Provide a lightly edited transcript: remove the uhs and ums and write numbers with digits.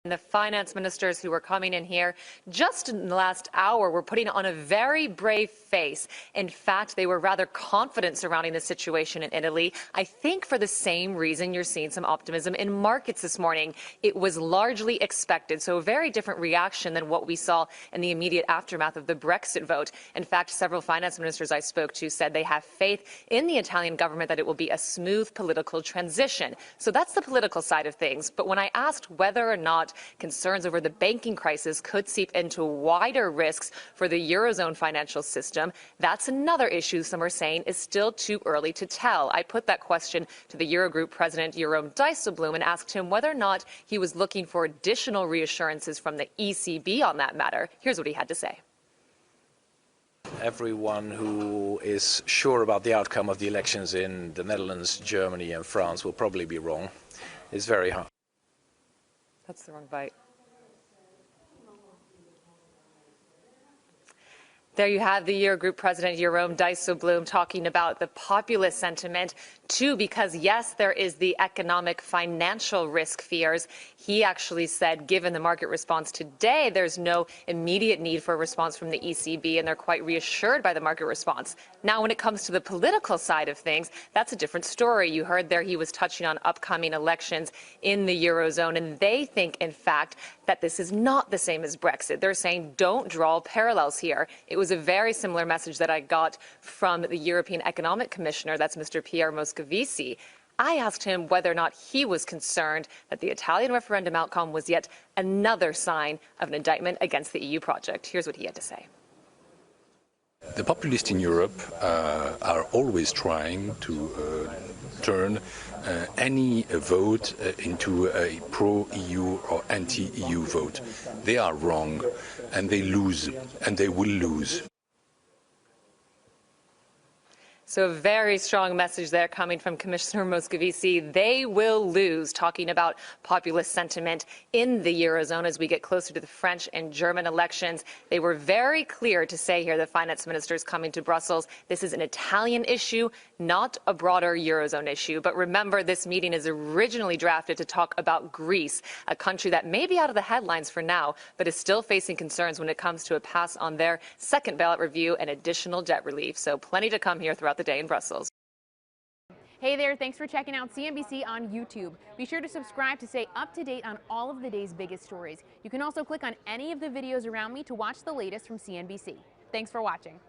The finance ministers who were coming in here just in the last hour were putting on a very brave face. In fact, they were rather confident surrounding the situation in Italy. I think for the same reason you're seeing some optimism in markets this morning. It was largely expected, so a very different reaction than what we saw in the immediate aftermath of the Brexit vote. In fact, several finance ministers I spoke to said they have faith in the Italian government that it will be a smooth political transition. So that's the political side of things. But when I asked whether or not concerns over the banking crisis could seep into wider risks for the Eurozone financial system, that's another issue some are saying is still too early to tell. I put that question to the Eurogroup president, Jerome Dijsselbloem, and asked him whether or not he was looking for additional reassurances from the ECB on that matter. Here's what he had to say. Everyone who is sure about the outcome of the elections in the Netherlands, Germany and France will probably be wrong. It's very hard. That's the wrong bite. There you have the Eurogroup president, Jerome Dijsselbloem, talking about the populist sentiment, too, because, yes, there is the economic financial risk fears. He actually said, given the market response today, there's no immediate need for a response from the ECB, and they're quite reassured by the market response. Now, when it comes to the political side of things, that's a different story. You heard there he was touching on upcoming elections in the Eurozone, and they think, in fact, that this is not the same as Brexit. They're saying don't draw parallels here. It was a very similar message that I got from the European Economic Commissioner, that's Mr. Pierre Moscovici. I asked him whether or not he was concerned that the Italian referendum outcome was yet another sign of an indictment against the EU project. Here's what he had to say. The populists in Europe are always trying to turn any vote into a pro-EU or anti-EU vote. They are wrong, and they lose, and they will lose. So a very strong message there coming from Commissioner Moscovici. They will lose, talking about populist sentiment in the Eurozone as we get closer to the French and German elections. They were very clear to say here, the finance ministers coming to Brussels, this is an Italian issue, not a broader Eurozone issue. But remember, this meeting is originally drafted to talk about Greece, a country that may be out of the headlines for now, but is still facing concerns when it comes to a pass on their second ballot review and additional debt relief. So plenty to come here throughout the day in Brussels. Hey there, thanks for checking out CNBC on YouTube. Be sure to subscribe to stay up to date on all of the day's biggest stories. You can also click on any of the videos around me to watch the latest from CNBC. Thanks for watching.